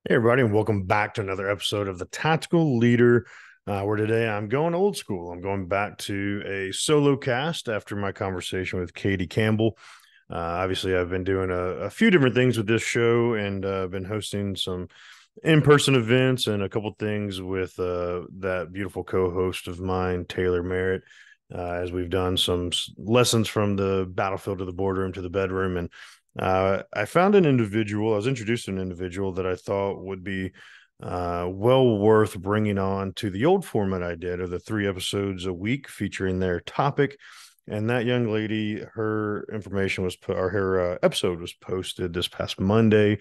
Hey, everybody, and welcome back to another episode of the Tactical Leader. Where today I'm going old school. I'm going back to a solo cast after my conversation with Katie Campbell. Obviously, I've been doing a few different things with this show and been hosting some in-person events and a couple things with that beautiful co-host of mine, Taylor Merritt, as we've done some lessons from the battlefield to the boardroom to the bedroom. And I found an individual, I was introduced to an individual that I thought would be well worth bringing on to the old format I did of the 3 episodes a week featuring their topic. And that young lady, her information was put, or her episode was posted this past Monday.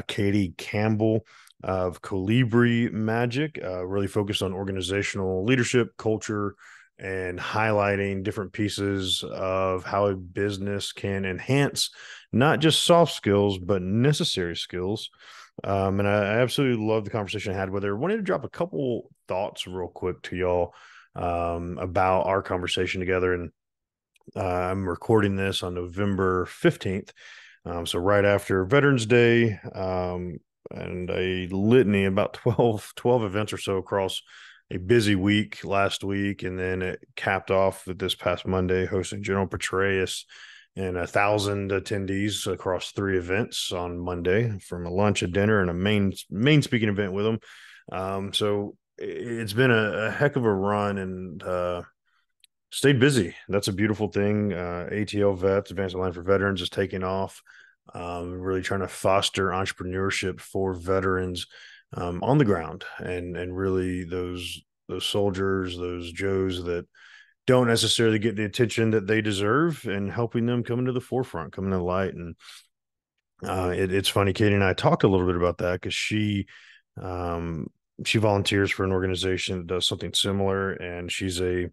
Katie Campbell of Colibri Magic, really focused on organizational leadership, culture, and highlighting different pieces of how a business can enhance not just soft skills, but necessary skills. And I absolutely love the conversation I had with her. I wanted to drop a couple thoughts real quick to y'all about our conversation together. And I'm recording this on November 15th. So right after Veterans Day, and a litany, about twelve events or so across a busy week last week. And then it capped off with this past Monday, hosting General Petraeus and 1,000 attendees across 3 events on Monday, from a lunch, a dinner, and a main speaking event with them. So it's been a heck of a run, and stayed busy. That's a beautiful thing. ATL Vets, Advanced Line for Veterans, is taking off. Really trying to foster entrepreneurship for veterans on the ground, and really those soldiers, those Joes that don't necessarily get the attention that they deserve, and helping them come into the forefront, come into the light. And it's funny, Katie and I talked a little bit about that because um, she volunteers for an organization that does something similar, and she's a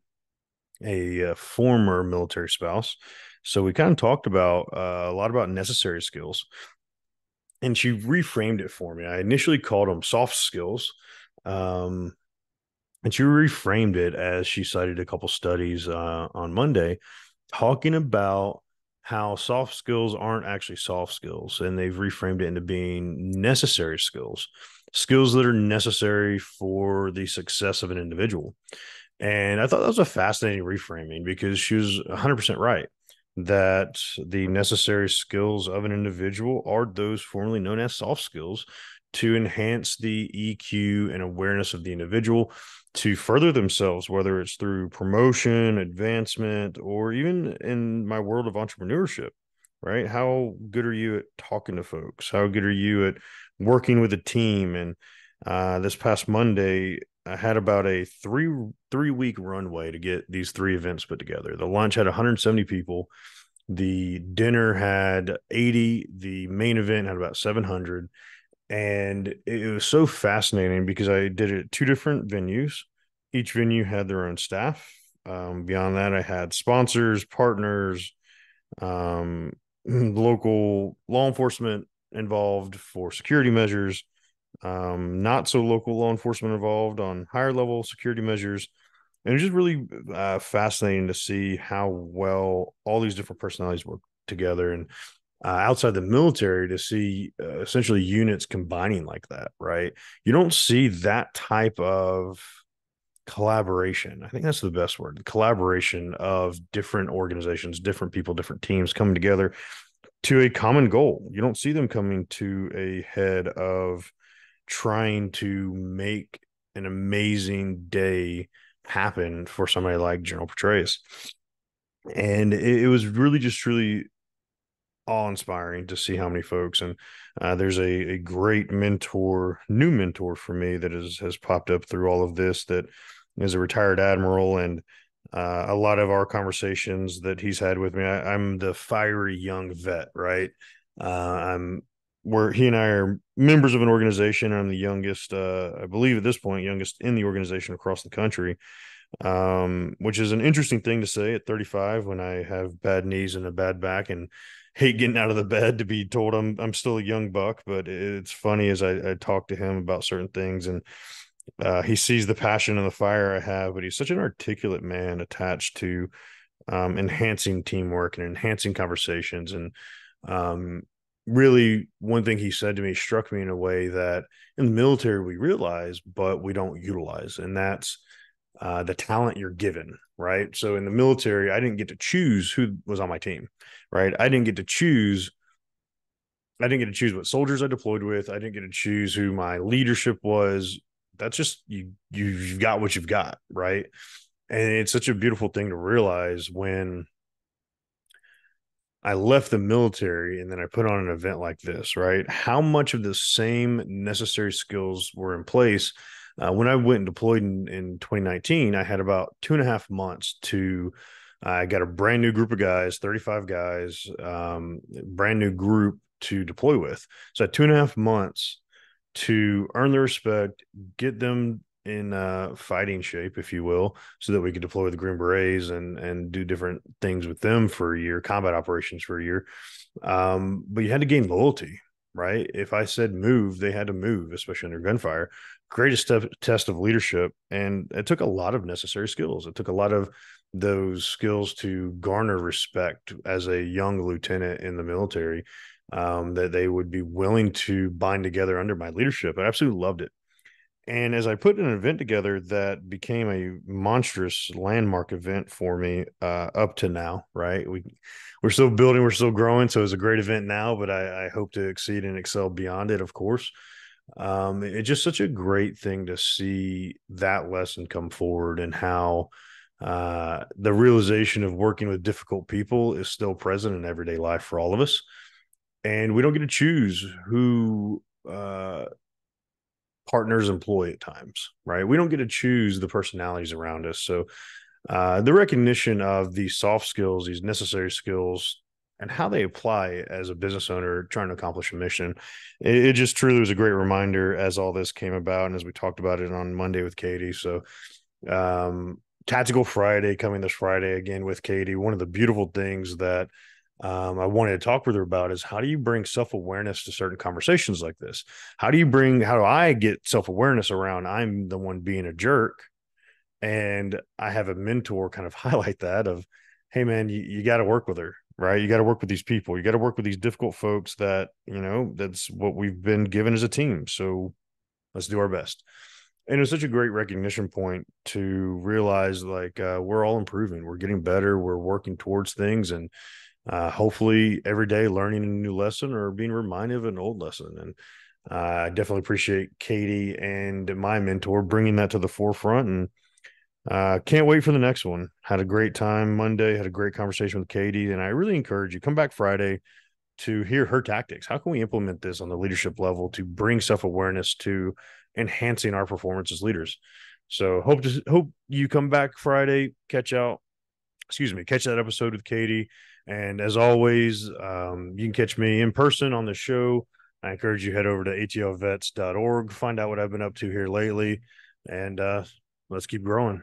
former military spouse. So we kind of talked about a lot about necessary skills, and she reframed it for me. I initially called them soft skills, um, and she reframed it as she cited a couple studies on Monday talking about how soft skills aren't actually soft skills, and they've reframed it into being necessary skills, skills that are necessary for the success of an individual. And I thought that was a fascinating reframing, because she was 100% right that the necessary skills of an individual are those formerly known as soft skills to enhance the EQ and awareness of the individual to further themselves, whether it's through promotion, advancement, or even in my world of entrepreneurship, right? How good are you at talking to folks? How good are you at working with a team? And this past Monday, I had about a three week runway to get these 3 events put together. The lunch had 170 people. The dinner had 80. The main event had about 700. And it was so fascinating because I did it at 2 different venues. Each venue had their own staff. Beyond that, I had sponsors, partners, um, local law enforcement involved for security measures, not so local law enforcement involved on higher level security measures. And it's just really fascinating to see how well all these different personalities work together. And outside the military, to see essentially units combining like that, right? You don't see that type of collaboration. I think that's the best word, the collaboration of different organizations, different people, different teams coming together to a common goal. You don't see them coming to a head of trying to make an amazing day happen for somebody like General Petraeus. And it was really just truly awe-inspiring to see how many folks. And there's a great mentor, new mentor for me, that has popped up through all of this, that is a retired admiral. And a lot of our conversations that he's had with me, I'm the fiery young vet, right? I'm where he and I are members of an organization. I'm the youngest, I believe at this point, youngest in the organization across the country, which is an interesting thing to say at 35 when I have bad knees and a bad back and hate getting out of the bed to be told I'm still a young buck. But it's funny as I talk to him about certain things, and he sees the passion and the fire I have. But he's such an articulate man attached to enhancing teamwork and enhancing conversations. And really, one thing he said to me struck me in a way that in the military we realize, but we don't utilize, and that's the talent you're given, right? So in the military, I didn't get to choose who was on my team, right? I didn't get to choose what soldiers I deployed with. I didn't get to choose who my leadership was. That's just you've got what you've got, right? And it's such a beautiful thing to realize when I left the military and then I put on an event like this, right? How much of the same necessary skills were in place? When I went and deployed in 2019, I had about 2.5 months to, I got a brand new group of guys, 35 guys, brand new group to deploy with. So I had 2.5 months to earn their respect, get them in fighting shape, if you will, so that we could deploy the Green Berets and do different things with them for a year, combat operations for a year. But you had to gain loyalty, right? If I said move, they had to move, especially under gunfire. Greatest test of leadership, and it took a lot of necessary skills. It took a lot of those skills to garner respect as a young lieutenant in the military, that they would be willing to bind together under my leadership. I absolutely loved it. And as I put an event together that became a monstrous landmark event for me, up to now, right? We're still building, we're still growing, so it's a great event now, but I hope to exceed and excel beyond it, of course. It's just such a great thing to see that lesson come forward, and how the realization of working with difficult people is still present in everyday life for all of us. And we don't get to choose who partners employ at times, right? We don't get to choose the personalities around us. So the recognition of these soft skills, these necessary skills, and how they apply as a business owner trying to accomplish a mission, it just truly was a great reminder as all this came about, and as we talked about it on Monday with Katie. So Tactical Friday coming this Friday again with Katie. One of the beautiful things that I wanted to talk with her about is, how do you bring self awareness to certain conversations like this? How do I get self awareness around I'm the one being a jerk? And I have a mentor kind of highlight that of, hey man, you got to work with her, right? You got to work with these people. You got to work with these difficult folks that, that's what we've been given as a team. So let's do our best. And it's such a great recognition point to realize, like, we're all improving, we're getting better, we're working towards things, and hopefully every day learning a new lesson or being reminded of an old lesson. And I definitely appreciate Katie and my mentor bringing that to the forefront, and can't wait for the next one. Had a great time Monday, had a great conversation with Katie, and I really encourage you, come back Friday to hear her tactics. How can we implement this on the leadership level to bring self-awareness to enhancing our performance as leaders? So hope you come back Friday, catch that episode with Katie. And as always, you can catch me in person on the show. I encourage you head over to atlvets.org, find out what I've been up to here lately, and let's keep growing.